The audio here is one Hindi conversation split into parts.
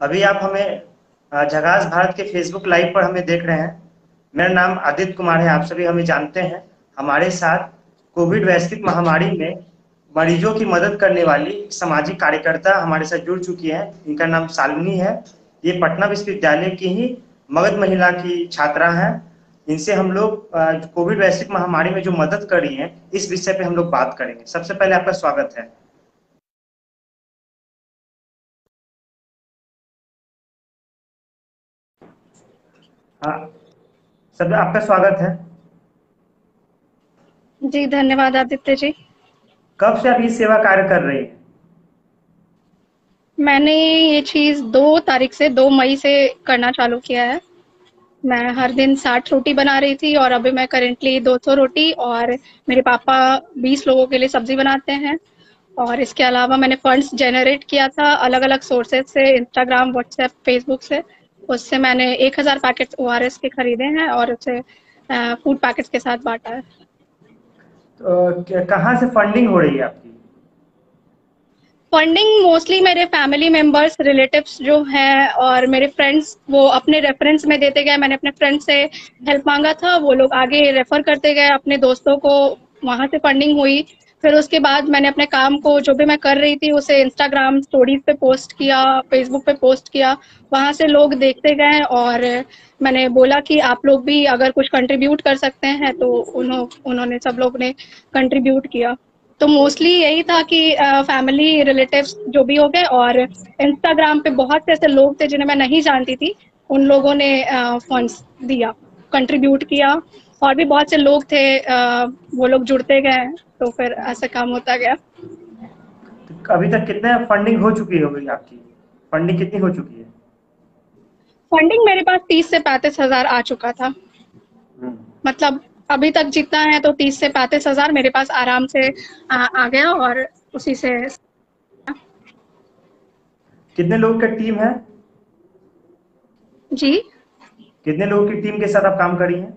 अभी आप हमें झकास भारत के फेसबुक लाइव पर हमें देख रहे हैं। मेरा नाम आदित्य कुमार है, आप सभी हमें जानते हैं। हमारे साथ कोविड वैश्विक महामारी में मरीजों की मदद करने वाली सामाजिक कार्यकर्ता हमारे साथ जुड़ चुकी है। इनका नाम शालिनी है। ये पटना विश्वविद्यालय की ही मगध महिला की छात्रा है। इनसे हम लोग कोविड वैश्विक महामारी में जो मदद करी है इस विषय पे हम लोग बात करेंगे। सबसे पहले आपका स्वागत है। हाँ, सब आपका स्वागत है। जी धन्यवाद आदित्य जी। कब से आप ये सेवा कार्य कर रही हैं? मैंने ये चीज़ 2 तारीख से 2 मई से करना चालू किया है। मैं हर दिन 60 रोटी बना रही थी और अभी मैं करेंटली 200 रोटी और मेरे पापा 20 लोगों के लिए सब्जी बनाते हैं। और इसके अलावा मैंने फंड्स जनरेट किया था अलग अलग सोर्सेज से, इंस्टाग्राम, व्हाट्सएप, फेसबुक से। उससे मैंने 1000 पैकेट ओआरएस के खरीदे हैं और उसे फूड पैकेट्स के साथ बांटा है। तो कहाँ से फंडिंग हो रही है आपकी? फंडिंग मोस्टली मेरे फैमिली मेंबर्स, रिलेटिव्स जो हैं और मेरे फ्रेंड्स वो अपने रेफरेंस में देते गए। मैंने अपने फ्रेंड से हेल्प मांगा था, वो लोग आगे रेफर करते गए अपने दोस्तों को, वहां से फंडिंग हुई। फिर उसके बाद मैंने अपने काम को जो भी मैं कर रही थी उसे इंस्टाग्राम स्टोरीज पे पोस्ट किया, फेसबुक पे पोस्ट किया। वहां से लोग देखते गए और मैंने बोला कि आप लोग भी अगर कुछ कंट्रीब्यूट कर सकते हैं तो उन्होंने सब लोग ने कंट्रीब्यूट किया। तो मोस्टली यही था कि फैमिली रिलेटिव्स जो भी हो गए और इंस्टाग्राम पे बहुत से ऐसे लोग थे जिन्हें मैं नहीं जानती थी, उन लोगों ने फंड्स दिया, कंट्रीब्यूट किया। और भी बहुत से लोग थे, वो लोग जुड़ते गए, तो फिर ऐसा काम होता गया। तो अभी तक कितने फंडिंग हो चुकी होगी आपकी? फंडिंग कितनी हो चुकी है? फंडिंग मेरे पास 30 से 35 हजार आ चुका था। हम्म। मतलब अभी तक जितना है तो 30 से 35 हजार मेरे पास आराम से आ गया और उसी से। कितने लोगों की टीम है? जी, कितने लोगों की टीम के साथ आप काम करी हैं?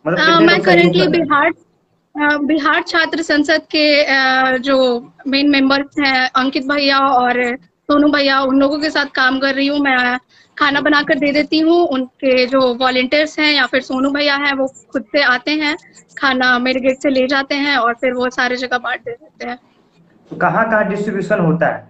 मतलब कितने मैं लोग सहयोग करेंटली कर रहे हैं? बिहार छात्र संसद के जो मेन मेंबर्स हैं, अंकित भैया और सोनू भैया, उन लोगों के साथ काम कर रही हूँ। मैं खाना बनाकर दे देती हूँ। उनके जो वॉलंटियर्स हैं या फिर सोनू भैया हैं वो खुद से आते हैं, खाना मेरे गेट से ले जाते हैं और फिर वो सारे जगह बांट दे देते हैं। तो कहाँ कहाँ डिस्ट्रीब्यूशन होता है?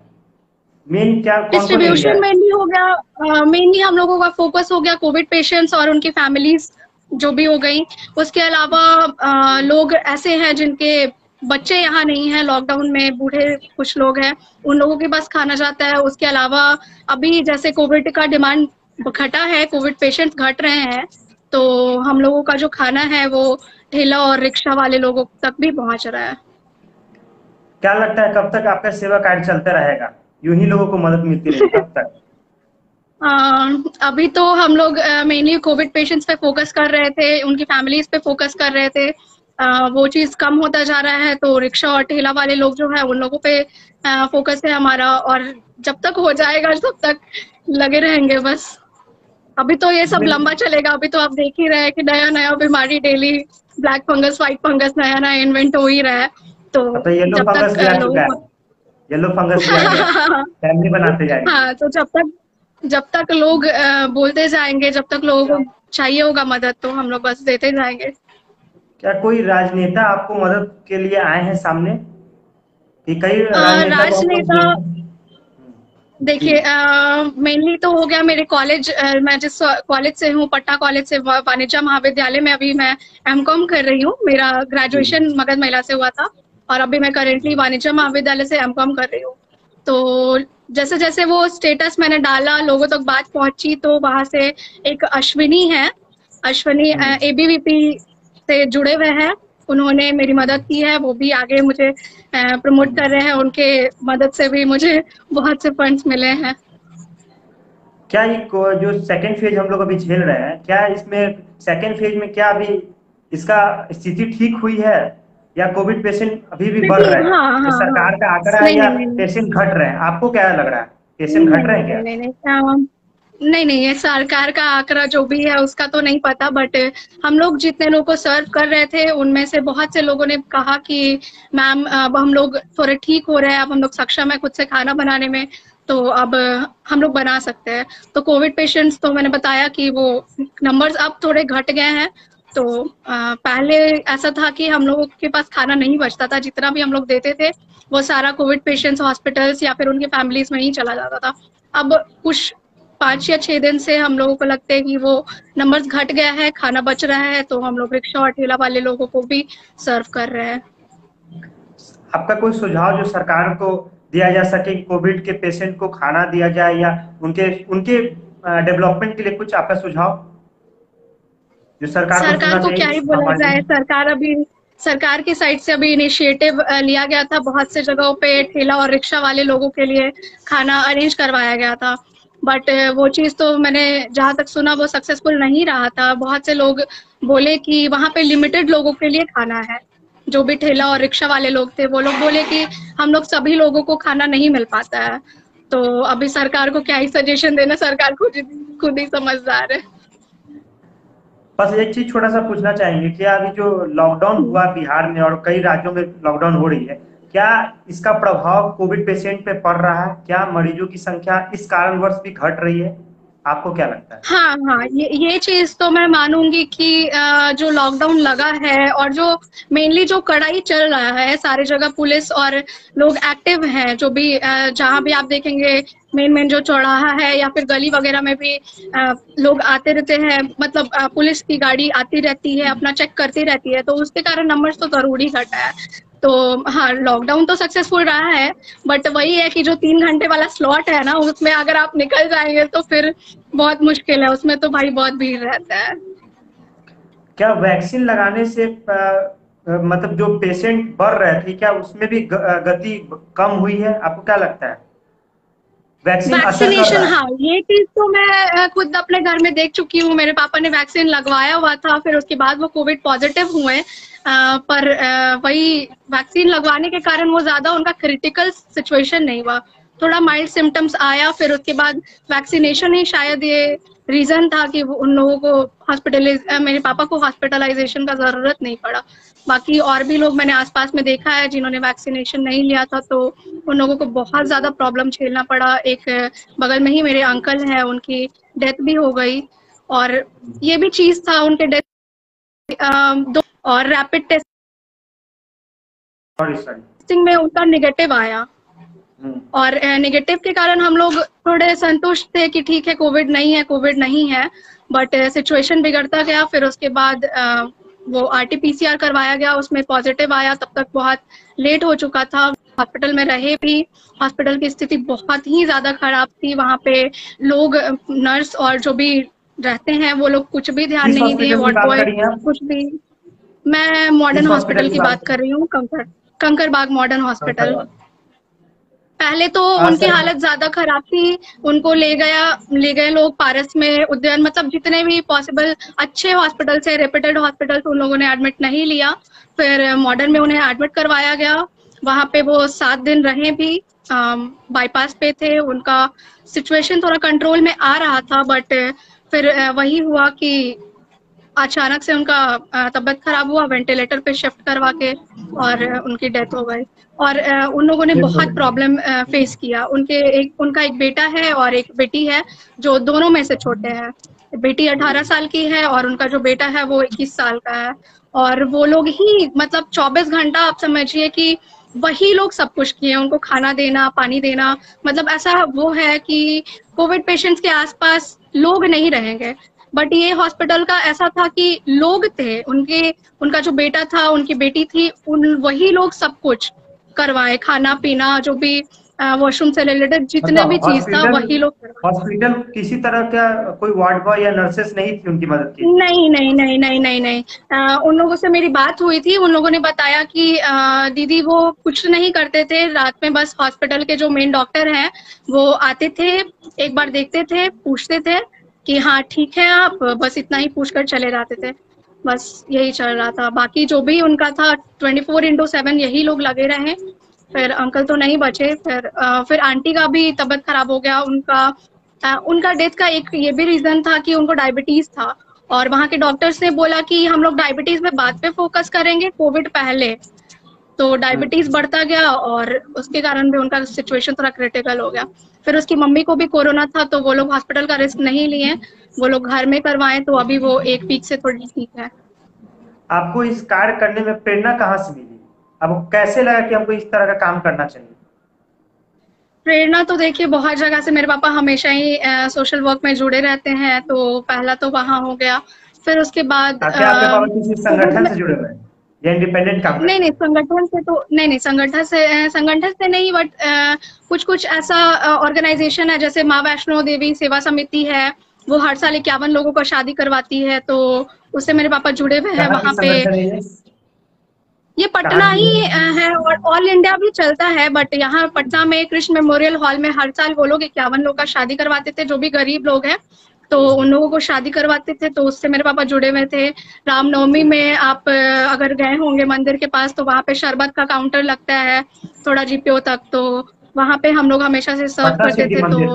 मेन क्या कौन कौन एरिया डिस्ट्रीब्यूशन है? मेनली हो गया, मेनली हम लोगों का फोकस हो गया कोविड पेशेंट्स और उनकी फैमिलीज जो भी हो गई। उसके अलावा लोग ऐसे हैं जिनके बच्चे यहाँ नहीं हैं, लॉकडाउन में बूढ़े कुछ लोग हैं, उन लोगों के पास खाना जाता है। उसके अलावा अभी जैसे कोविड का डिमांड घटा है, कोविड पेशेंट्स घट रहे हैं, तो हम लोगों का जो खाना है वो ठेला और रिक्शा वाले लोगों तक भी पहुंच रहा है। क्या लगता है कब तक आपका सेवा कार्य चलता रहेगा? यूं ही लोगों को मदद मिलती रहेगी कब तक? अभी तो हम लोग मेनली कोविड पेशेंट्स पे फोकस कर रहे थे, उनकी फैमिलीज पे फोकस कर रहे थे। वो चीज कम होता जा रहा है तो रिक्शा और ठेला वाले लोग जो है उन लोगों पे फोकस है हमारा। और जब तक हो जाएगा तब तक लगे रहेंगे बस। अभी तो ये सब कितने लंबा चलेगा। अभी तो आप देख ही रहे हैं कि नया नया बीमारी daily, black fungus, white fungus नया नया इन्वेंट हो ही रहा है। तो अब तो येलो जब फंगस तक भी आ चुका लोगों है। येलो फंगस भी आ गया। को फैमिली बनाते जाएंगे। हाँ, तो जब तक लोग बोलते जाएंगे, जब तक लोगों को चाहिए होगा मदद, तो हम लोग बस देते जाएंगे। क्या कोई राजनेता आपको मदद के लिए आए हैं सामने? कि कई राजनेता को हम लोग राजनेता, देखें। जी। देखिए मेनली तो हो गया मेरे कॉलेज, मैं जिस कॉलेज से हूँ, पटना कॉलेज से, वाणिज्य महाविद्यालय में अभी मैं एमकॉम कर रही हूँ। मेरा जी। ग्रेजुएशन मगध महिला से हुआ था और अभी मैं करेंटली वाणिज्य महाविद्यालय से एमकॉम कर रही हूँ। तो जैसे जैसे वो स्टेटस मैंने डाला, लोगों तक बात पहुंची, तो वहां से एक अश्विनी है, अश्विनी हम्म। एबीवीपी से जुड़े हुए हैं, उन्होंने मेरी मदद की है। वो भी आगे मुझे प्रमोट कर रहे हैं, उनके मदद से भी मुझे बहुत से फंड्स मिले हैं। क्या ये जो सेकेंड फेज हम लोग अभी झेल रहे हैं, क्या इसमें सेकेंड फेज में क्या अभी इसका स्थिति ठीक हुई है या कोविड पेशेंट अभी भी बढ़ देखिए, रहे हैं? हाँ ये हाँ हाँ, सरकार का आंकड़ा है नहीं या नहीं नहीं नहीं पेशेंट घट रहे हैं? आपको क्या लग रहा है? पेशेंट नहीं घट रहे हैं नहीं क्या? नहीं नहीं नहीं नहीं, ये सरकार का आंकड़ा जो भी है उसका तो नहीं पता, बट हम लोग जितने लोगों को सर्व कर रहे थे उनमें से बहुत से लोगों ने कहा कि मैम अब हम लोग थोड़े ठीक हो रहे हैं, अब हम लोग सक्षम है खुद से खाना बनाने में। तो अब हम लोग बना सकते हैं। तो कोविड पेशेंट्स तो मैंने बताया कि वो नंबर्स अब थोड़े घट गए हैं। तो पहले ऐसा था कि हम लोगों के पास खाना नहीं बचता था, जितना भी हम लोग देते थे वो सारा कोविड पेशेंट्स हॉस्पिटल्स या फिर उनके फैमिलीज में ही चला जाता था। अब कुछ 5 या 6 दिन से हम लोगों को लगता है कि वो नंबर्स घट गया है, खाना बच रहा है, तो हम लोग रिक्शा और ठेला वाले लोगों को भी सर्व कर रहे हैं। आपका कोई सुझाव जो सरकार को दिया जा सके कि कोविड के पेशेंट को खाना दिया जाए, या उनके उनके डेवलपमेंट के लिए कुछ आपका सुझाव जो सरकार को सरकार सुनना को चाहिए क्या ही इस बोला महामारी जाए, में? सरकार की साइड से अभी इनिशिएटिव लिया गया था, बहुत से जगहों पे ठेला और रिक्शा वाले लोगों के लिए खाना अरेंज करवाया गया था। बट वो चीज़ तो मैंने जहाँ तक सुना वो सक्सेसफुल नहीं रहा था। बहुत से लोग बोले कि वहाँ पे लिमिटेड लोगों के लिए खाना है। जो भी ठेला और रिक्शा वाले लोग थे वो लोग बोले कि हम लोग सभी लोगों को खाना नहीं मिल पाता है। तो अभी सरकार को क्या ही सजेशन देना, सरकार खुद ही समझदार है। बस एक चीज छोटा सा पूछना चाहेंगे, क्या अभी जो लॉकडाउन हुआ बिहार में और कई राज्यों में लॉकडाउन हो रही है, क्या इसका प्रभाव कोविड पेशेंट पे पड़ रहा है? क्या मरीजों की संख्या इस कारणवश भी घट रही है? आपको क्या लगता है? हाँ हाँ, ये चीज तो मैं मानूंगी कि जो लॉकडाउन लगा है और जो मेनली जो कड़ाई चल रहा है, सारी जगह पुलिस और लोग एक्टिव हैं, जो भी जहाँ भी आप देखेंगे मेन जो चौराहा है या फिर गली वगैरह में भी लोग आते रहते हैं, मतलब पुलिस की गाड़ी आती रहती है, अपना चेक करती रहती है, तो उसके कारण नंबर्स तो जरूर ही घटा है। तो हाँ, लॉकडाउन तो सक्सेसफुल रहा है, बट वही है कि जो 3 घंटे वाला स्लॉट है ना, उसमें अगर आप निकल जाएंगे तो फिर बहुत मुश्किल है, उसमें तो भाई बहुत भीड़ रहता है। क्या वैक्सीन लगाने से मतलब जो पेशेंट बढ़ रहे थे, क्या उसमें भी गति कम हुई है? आपको क्या लगता है? वैक्सीन असर कर वैक्सीनेशन, रहा है? हाँ, ये चीज तो मैं खुद अपने घर में देख चुकी हूँ। मेरे पापा ने वैक्सीन लगवाया हुआ था, फिर उसके बाद वो कोविड पॉजिटिव हुए। पर वही वैक्सीन लगवाने के कारण वो ज्यादा उनका क्रिटिकल सिचुएशन नहीं हुआ, थोड़ा माइल्ड सिम्टम्स आया। फिर उसके बाद वैक्सीनेशन ही शायद ये रीजन था कि वो उन लोगों को मेरे पापा को हॉस्पिटलाइजेशन का जरूरत नहीं पड़ा। बाकी और भी लोग मैंने आसपास में देखा है जिन्होंने वैक्सीनेशन नहीं लिया था, तो उन लोगों को बहुत ज्यादा प्रॉब्लम झेलना पड़ा। एक बगल में ही मेरे अंकल हैं, उनकी डेथ भी हो गई। और ये भी चीज था, उनके डेथ दो और रैपिड सॉरी सॉरी। टेस्टिंग में उनका निगेटिव आया, और नेगेटिव के कारण हम लोग थोड़े संतुष्ट थे कि ठीक है, कोविड नहीं है। बट सिचुएशन बिगड़ता गया। फिर उसके बाद वो आरटीपीसीआर करवाया गया, उसमें पॉजिटिव आया। तब तक बहुत लेट हो चुका था। हॉस्पिटल में रहे भी, हॉस्पिटल की स्थिति बहुत ही ज्यादा खराब थी। वहाँ पे लोग, नर्स और जो भी रहते हैं वो लोग कुछ भी ध्यान किस नहीं दिए, हॉस्पिटल की वार्ड बात बॉय करी हैं आप? कुछ भी। मैं मॉडर्न किस हॉस्पिटल हॉस्पिटल की की बात बात कर रही हूँ, कंकरबाग मॉडर्न हॉस्पिटल। करें? पहले तो उनकी सर। हालत ज्यादा खराब थी, उनको ले गए लोग पारस में, उद्यान, मतलब जितने भी पॉसिबल अच्छे हॉस्पिटल से, रेप्यूटेड हॉस्पिटल से उन लोगों ने एडमिट नहीं लिया। फिर मॉडर्न में उन्हें एडमिट करवाया गया। वहां पे वो 7 दिन रहे भी। बाईपास पे थे, उनका सिचुएशन थोड़ा कंट्रोल में आ रहा था। बट फिर वही हुआ कि अचानक से उनका तबीयत खराब हुआ, वेंटिलेटर पे शिफ्ट करवा के, और उनकी डेथ हो गई। और उन लोगों ने बहुत प्रॉब्लम फेस किया। उनका एक बेटा है और एक बेटी है, जो दोनों में से छोटे हैं। बेटी 18 साल की है और उनका जो बेटा है वो 21 साल का है। और वो लोग ही, मतलब 24 घंटा आप समझिए कि वही लोग सब कुछ किए, उनको खाना देना, पानी देना। मतलब ऐसा वो है कि कोविड पेशेंट्स के आसपास लोग नहीं रहेंगे, बट ये हॉस्पिटल का ऐसा था कि लोग थे उनके, उनका जो बेटा था, उनकी बेटी थी, वही लोग सब कुछ करवाए, खाना पीना, जो भी वॉशरूम से रिलेटेड जितने मतलब भी चीज था हॉस्पिटल वही लोग करवाए। हॉस्पिटल किसी तरह का कोई वार्ड बॉय या नर्सेस नहीं थी उनकी मदद के लिए? नहीं नहीं नहीं नहीं नहीं नहीं, उन लोगों से मेरी बात हुई थी। उन लोगों ने बताया कि दीदी वो कुछ नहीं करते थे, रात में बस हॉस्पिटल के जो मेन डॉक्टर हैं वो आते थे, एक बार देखते थे, पूछते थे कि हाँ ठीक है आप, बस इतना ही पूछकर चले जाते थे। बस यही चल रहा था। बाकी जो भी उनका था 24/7 यही लोग लगे रहे। फिर अंकल तो नहीं बचे। फिर आंटी का भी तबीयत खराब हो गया। उनका डेथ का एक ये भी रीजन था कि उनको डायबिटीज था, और वहाँ के डॉक्टर्स ने बोला कि हम लोग डायबिटीज में बाद में फोकस करेंगे, कोविड पहले। तो डायबिटीज बढ़ता गया और उसके कारण भी उनका सिचुएशन थोड़ा क्रिटिकल हो गया। फिर उसकी मम्मी को भी कोरोना था, तो वो लोग हॉस्पिटल का रिस्क नहीं लिए, वो लोग घर में करवाए, तो अभी वो 1 वीक से थोड़ी ठीक है। आपको इस कार्य करने में प्रेरणा कहाँ से मिली? आपको कैसे लगा कि हमको इस तरह का काम करना चाहिए? प्रेरणा तो देखिए बहुत जगह से, मेरे पापा हमेशा ही सोशल वर्क में जुड़े रहते हैं, तो पहला तो वहाँ हो गया। फिर उसके बाद क्या आपके पापा किसी कोविड संगठन में, से जुड़े हुए हैं या इंडिपेंडेंट काम नहीं करते नहीं हैं? संगठन से तो नहीं, संगठन से नहीं, बट कुछ कुछ ऐसा ऑर्गेनाइजेशन है, जैसे माँ वैष्णो देवी सेवा समिति है, वो हर साल 51 लोगों को शादी करवाती है, तो उससे मेरे पापा जुड़े हुए हैं कहाँ की वहाँ पे। संगठन है ये? ये कहाँ पटना की ही है? है और ऑल इंडिया भी चलता है, बट यहाँ पटना में कृष्ण मेमोरियल हॉल में हर साल वो लोग 51 लोग का शादी करवाते थे, जो भी गरीब लोग हैं, तो उन लोगों को शादी करवाते थे, तो उससे मेरे पापा जुड़े हुए थे। रामनवमी में आप अगर गए होंगे मंदिर के पास, तो वहाँ पे शरबत का काउंटर लगता है थोड़ा जीपीओ तक, तो वहाँ पे हम लोग हमेशा से सर्व पटना करते सिटी थे। तो मंदिर,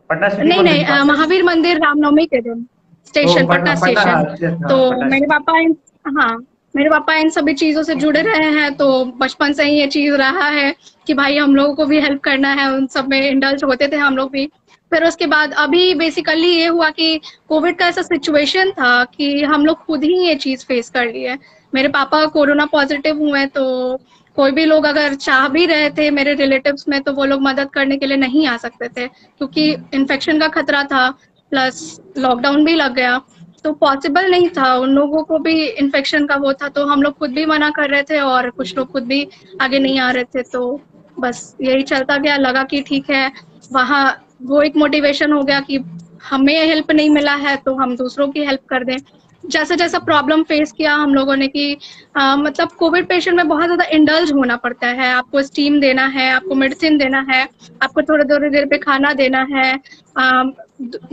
पटना सिटी नहीं मंदिर नहीं, के पास है? महावीर मंदिर रामनवमी के दिन, ओ स्टेशन, पटना पटना पटना, हाँ स्टेशन। अच्छा, तो हाँ पटना मेरे सिटी। पापा इन हाँ, मेरे पापा इन सभी चीजों से जुड़े रहे हैं, तो बचपन से ही ये चीज रहा है कि भाई हम लोगों को भी हेल्प करना है, उन सब में इंडल्ज होते थे हम लोग भी। फिर उसके बाद अभी बेसिकली ये हुआ कि कोविड का ऐसा सिचुएशन था कि हम लोग खुद ही ये चीज फेस कर लिए। मेरे पापा कोरोना पॉजिटिव हुए, तो कोई भी लोग अगर चाह भी रहे थे मेरे रिलेटिव्स में, तो वो लोग मदद करने के लिए नहीं आ सकते थे, क्योंकि इन्फेक्शन का खतरा था, प्लस लॉकडाउन भी लग गया, तो पॉसिबल नहीं था। उन लोगों को भी इन्फेक्शन का वो था, तो हम लोग खुद भी मना कर रहे थे और कुछ लोग खुद भी आगे नहीं आ रहे थे, तो बस यही चलता गया। लगा कि ठीक है, वहाँ वो एक मोटिवेशन हो गया कि हमें हेल्प नहीं मिला है तो हम दूसरों की हेल्प कर दें। जैसा जैसा प्रॉब्लम फेस किया हम लोगों ने कि मतलब कोविड पेशेंट में बहुत ज्यादा इंडल्ज होना पड़ता है, आपको स्टीम देना है, आपको मेडिसिन देना है, आपको थोड़ी थोड़ी देर पे खाना देना है,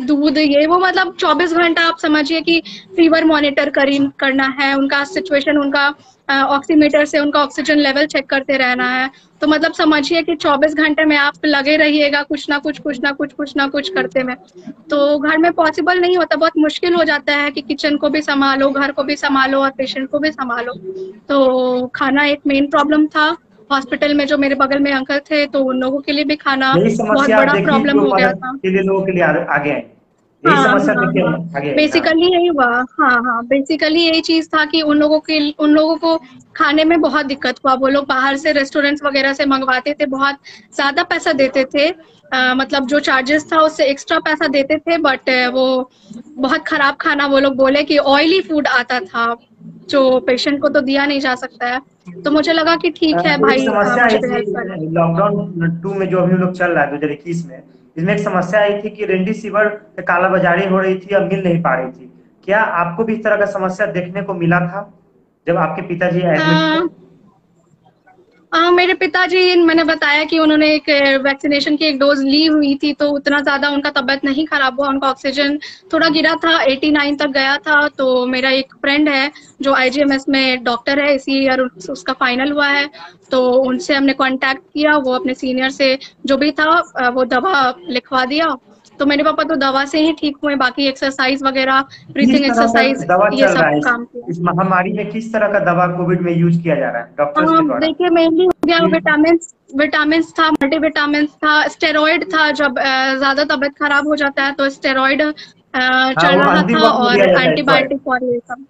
दूध ये वो, मतलब 24 घंटा आप समझिए कि फीवर मॉनिटर करना है, उनका सिचुएशन, उनका ऑक्सीमीटर से उनका ऑक्सीजन लेवल चेक करते रहना है। तो मतलब समझिए कि 24 घंटे में आप लगे रहिएगा कुछ ना कुछ कुछ ना कुछ कुछ ना कुछ करते में। तो घर में पॉसिबल नहीं होता, बहुत मुश्किल हो जाता है कि किचन को भी संभालो, घर को भी संभालो और पेशेंट को भी संभालो। तो खाना एक मेन प्रॉब्लम था। हॉस्पिटल में जो मेरे बगल में अंकल थे, तो उन लोगों के लिए भी खाना यही बहुत समस्या आप बड़ा देखिए प्रॉब्लम जो हो गया मदद था। के लिए लोगों के लिए आगे आए, यही हाँ समस्या हाँ देखिए हाँ, आगे आई ना। बेसिकली यही हुआ। हाँ हाँ, बेसिकली यही चीज था कि उन लोगों को खाने में बहुत दिक्कत हुआ। वो लोग बाहर से रेस्टोरेंट्स वगैरह से मंगवाते थे, बहुत ज्यादा पैसा देते थे, मतलब जो चार्जेस था उससे एक्स्ट्रा पैसा देते थे, बट वो बहुत खराब खाना, वो लोग बोले कि ऑयली फूड आता था, जो पेशेंट को तो दिया नहीं जा सकता है। तो मुझे लगा कि ठीक है एक भाई, समस्या आई मुझे भी थी हेल्प करना है। लॉकडाउन 2 में, जो अभी हम लोग चल रहा है 2021 में, इसमें एक समस्या आई थी कि रेमडेसिविर कालाबाजारी हो रही थी और मिल नहीं पा रही थी। क्या आपको भी इस तरह का समस्या देखने को मिला था जब आपके पिताजी एडमिट थे? मेरे पिताजी, मैंने बताया कि उन्होंने एक वैक्सीनेशन की एक डोज ली हुई थी, तो उतना ज़्यादा उनका तबीयत नहीं खराब हुआ, उनका ऑक्सीजन थोड़ा गिरा था, 89 तक गया था। तो मेरा एक फ्रेंड है जो आईजीएमएस में डॉक्टर है, इसी ईयर उसका फाइनल हुआ है, तो उनसे हमने कांटेक्ट किया, वो अपने सीनियर से जो भी था वो दवा लिखवा दिया। तो मेरे पापा तो दवा से ही ठीक हुए, बाकी एक्सरसाइज वगैरह, किस ब्रीथिंग तरह का एक्सरसाइज, दवा ये चल रहा सब है काम किया। इस महामारी में? किस तरह का दवा कोविड में यूज किया जा रहा है डॉक्टर्स के द्वारा? देखिए मेनली हो गया विटामिन था, मल्टीविटामिन था, स्टेरॉइड था, जब ज्यादा तबीयत खराब हो जाता है तो स्टेरॉइड हाँ, चल वो रहा अंतिम था, वक्त में और दिया जाता है एस्ट्रॉइड। एंटीबायोटिक और ये सब।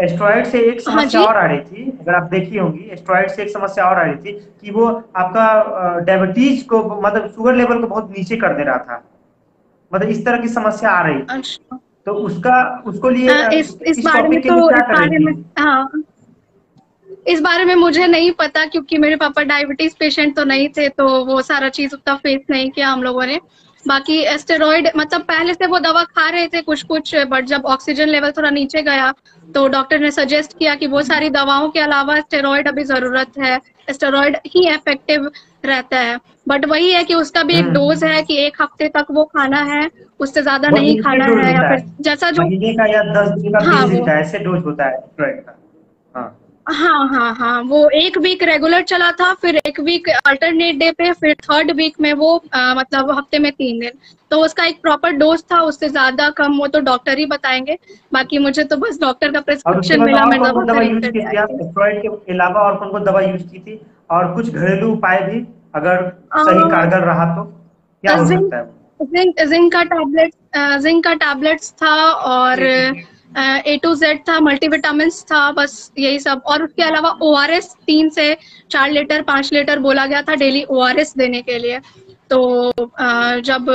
एस्ट्रॉइड से एक हाँ समस्या जी। और आ रही थी, अगर आप देखी होंगी, एस्ट्रॉइड से एक समस्या और आ रही थी कि वो आपका डायबिटीज को, मतलब शुगर लेवल को बहुत नीचे कर दे रहा था, मतलब इस तरह की समस्या आ रही थी। अच्छा, तो उसका उसको लिए इस इस बारे में टॉपिक के लिए तो, क्या इस कर रही बारे में, थी? हाँ, इस बारे में मुझे नहीं पता, क्योंकि मेरे पापा डायबिटीज पेशेंट तो नहीं थे, तो वो सारा चीज उतना फेस नहीं किया हम लोगों ने। बाकी एस्टेरॉइड, मतलब पहले से वो दवा खा रहे थे कुछ कुछ, बट जब ऑक्सीजन लेवल थोड़ा नीचे गया, तो डॉक्टर ने सजेस्ट किया कि वो सारी दवाओं के अलावा स्टेरॉइड अभी जरूरत है, स्टेरॉइड ही इफेक्टिव रहता है। बट वही है कि उसका भी एक डोज है कि 1 हफ्ते तक वो खाना है, उससे ज्यादा वो नहीं लिमिटेड खाना डोज है, या होता है, फिर जैसा जो, महीने का या 10 दिन का, हाँ 20 दिन वो, का, ऐसे डोज होता है एस्ट्रॉइड का। हाँ, हाँ हाँ हाँ, वो एक वीक रेगुलर चला था, फिर एक वीक अल्टरनेट डे पे, फिर थर्ड वीक में वो मतलब हफ्ते में 3 दिन। तो उसका एक प्रॉपर डोज था, उससे ज्यादा कम वो तो डॉक्टर ही बताएंगे। बाकी मुझे तो बस डॉक्टर का और उसके प्रिस्क्रिप्शन बाद मिला, और मैं कौन दवा कौन दवा खरीद यूज की करके थी आई आप, थी। स्टेरॉइड के अलावा और कौन कौन दवा यूज की थी, और कुछ घरेलू उपाय भी अगर अ, सही कारगर रहा तो क्या हो जिंक सकता है? जिंक का टैबलेट्स था, और A to Z था, मल्टीविटामिन था, बस यही सब। और उसके अलावा ORS 3 से 4 लीटर 5 लीटर बोला गया था डेली ORS देने के लिए। तो जब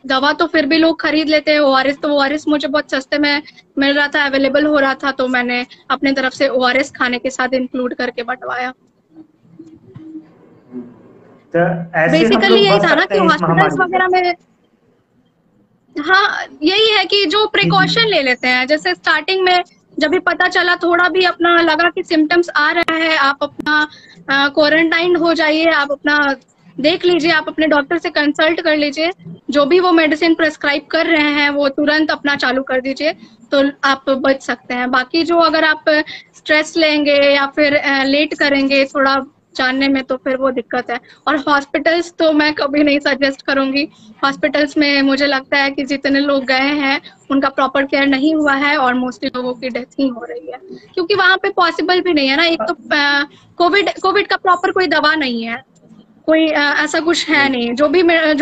दवा तो फिर भी लोग खरीद लेते हैं, ORS तो ORS मुझे बहुत सस्ते में मिल रहा था, अवेलेबल हो रहा था, तो मैंने अपने तरफ से ORS खाने के साथ इंक्लूड करके बंटवाया। तो ऐसे हम बेसिकली लोग यही बच था ना सकते कि हैं इस हॉस्पिटल्स महामारी से। वगैरह में, हाँ यही है कि जो जी जी। प्रिकॉशन ले लेते हैं, जैसे स्टार्टिंग में जब भी पता चला, थोड़ा भी अपना लगा कि सिम्टम्स आ रहा है, आप अपना क्वारंटाइन हो जाइए, आप अपना देख लीजिए, आप अपने डॉक्टर से कंसल्ट कर लीजिए, जो भी वो मेडिसिन प्रेस्क्राइब कर रहे हैं वो तुरंत अपना चालू कर दीजिए, तो आप बच सकते हैं। बाकी जो अगर आप स्ट्रेस लेंगे या फिर लेट करेंगे थोड़ा जानने में, तो फिर वो दिक्कत है। और हॉस्पिटल्स तो मैं कभी नहीं सजेस्ट करूंगी। हॉस्पिटल्स में मुझे लगता है कि जितने लोग गए हैं उनका प्रॉपर केयर नहीं हुआ है, और मोस्टली लोगों की डेथ ही हो रही है, क्योंकि वहां पे पॉसिबल भी नहीं है ना। एक तो कोविड कोविड का प्रॉपर कोई दवा नहीं है, कोई ऐसा कुछ है नहीं। जो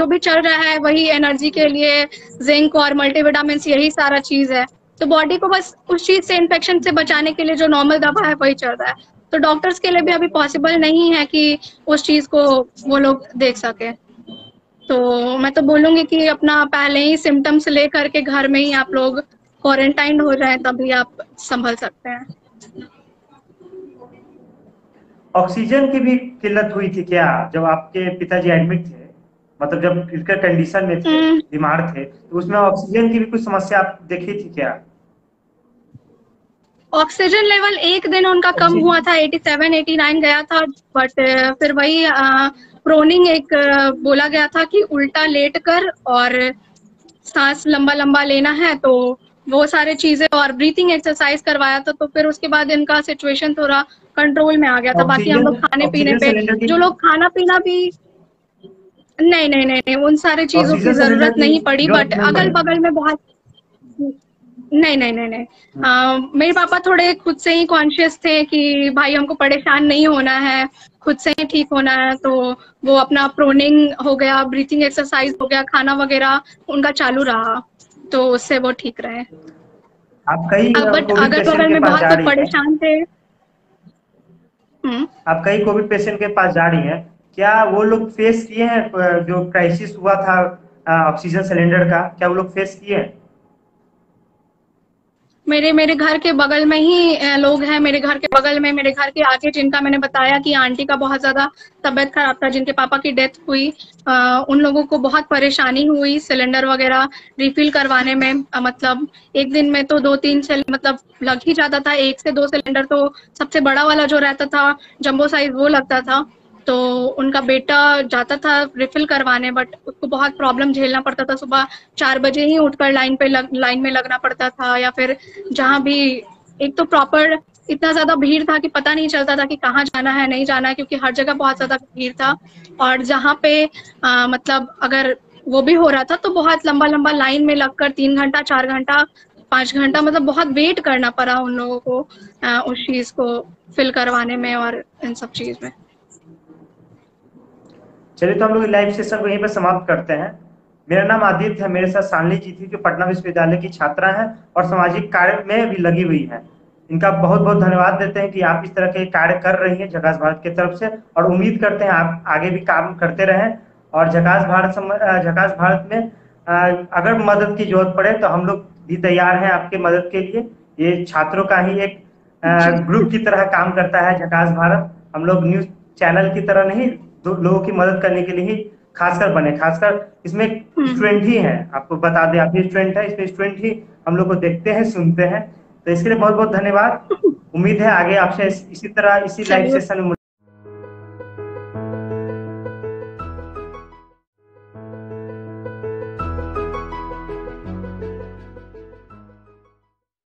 भी चल रहा है वही एनर्जी के लिए जिंक और मल्टीविटामिन, यही सारा चीज है। तो बॉडी को बस उस चीज से, इन्फेक्शन से बचाने के लिए जो नॉर्मल दवा है वही चल रहा है। तो डॉक्टर्स के लिए भी अभी पॉसिबल नहीं है कि उस चीज को वो लोग देख सके। तो मैं तो बोलूंगी कि अपना पहले ही सिम्टम्स ले करके घर में ही आप लोग क्वारंटाइन हो जाए, तभी आप संभल सकते हैं। ऑक्सीजन की भी किल्लत हुई थी क्या जब आपके पिताजी एडमिट थे, मतलब जब क्रिटिकल कंडीशन में थे, हम्म, बीमार थे, तो उसमें ऑक्सीजन की भी कुछ समस्या आप देखी थी क्या? ऑक्सीजन लेवल एक दिन उनका कम जी। हुआ था, 87 89 गया था। बट फिर वही प्रोनिंग एक बोला गया था कि उल्टा लेट कर और सांस लंबा लंबा लेना है, तो वो सारे चीजें और ब्रीथिंग एक्सरसाइज करवाया था, तो फिर उसके बाद इनका सिचुएशन थोड़ा कंट्रोल में आ गया था। बाकी हम ऑक्सीजन लोग खाने पीने ऑक्सीजन पे, सिलेंडर की जो लोग खाना पीना भी, नहीं नहीं नहीं नहीं, उन सारी चीजों की ऑक्सीजन सिलेंडर जरूरत की नहीं पड़ी। जरूरत बट नहीं अगल पड़ी। बगल में बहुत, नहीं नहीं नहीं नहीं, मेरे पापा थोड़े खुद से ही कॉन्शियस थे कि भाई हमको परेशान नहीं होना है, खुद से ही ठीक होना है। तो वो अपना प्रोनिंग हो गया, ब्रीथिंग एक्सरसाइज हो गया, खाना वगैरह उनका चालू रहा, तो उससे वो ठीक रहे। आप कई बट कोविड अगल पेशेंट बगल के में पास बहुत जा लोग रही हैं, परेशान थे। हम्म। आप कई कोविड पेशेंट के पास जा रही हैं, क्या वो लोग फेस किए हैं जो क्राइसिस हुआ था ऑक्सीजन सिलेंडर का, क्या वो लोग फेस किए हैं? मेरे मेरे घर के बगल में ही लोग हैं, मेरे घर के बगल में, मेरे घर के आगे, जिनका मैंने बताया कि आंटी का बहुत ज्यादा तबीयत खराब था, जिनके पापा की डेथ हुई, उन लोगों को बहुत परेशानी हुई सिलेंडर वगैरह रिफिल करवाने में। मतलब एक दिन में तो 2 3 मतलब लग ही जाता था, 1 से 2 सिलेंडर तो सबसे बड़ा वाला जो रहता था जंबो साइज वो लगता था। तो उनका बेटा जाता था रिफिल करवाने, बट उसको बहुत प्रॉब्लम झेलना पड़ता था। सुबह 4 बजे ही उठकर लाइन में लगना पड़ता था, या फिर जहाँ भी, एक तो प्रॉपर इतना ज्यादा भीड़ था कि पता नहीं चलता था कि कहाँ जाना है नहीं जाना है, क्योंकि हर जगह बहुत ज्यादा भीड़ था। और जहाँ पे मतलब अगर वो भी हो रहा था, तो बहुत लंबा लंबा लाइन में लगकर 3 घंटा 4 घंटा 5 घंटा मतलब बहुत वेट करना पड़ा उन लोगों को उस चीज को फिल करवाने में और इन सब चीज में। चलिए, तो हम लोग लाइव सेशन को यहीं पर समाप्त करते हैं। मेरा नाम आदित्य है, मेरे साथ शालिनी जी थी जो पटना विश्वविद्यालय की छात्रा हैं और सामाजिक कार्य में भी लगी हुई हैं। इनका बहुत बहुत धन्यवाद देते हैं कि आप इस तरह के कार्य कर रही हैं झकास भारत की तरफ से, और उम्मीद करते हैं आप आगे भी काम करते रहें। और झकास भारत में अगर मदद की जरूरत पड़े तो हम लोग भी तैयार हैं आपके मदद के लिए। ये छात्रों का ही एक जी ग्रुप की तरह काम करता है झकास भारत। हम लोग न्यूज चैनल की तरह नहीं, लोगों की मदद करने के लिए ही खासकर बने। खासकर इसमें स्टूडेंट ही हैं, आपको बता दें, आप भी स्टूडेंट है, इसमें स्टूडेंट ही हम लोग को देखते हैं सुनते हैं। तो इसके लिए बहुत बहुत धन्यवाद। उम्मीद है आगे आपसे इसी तरह इसी लाइव चलिए। सेशन में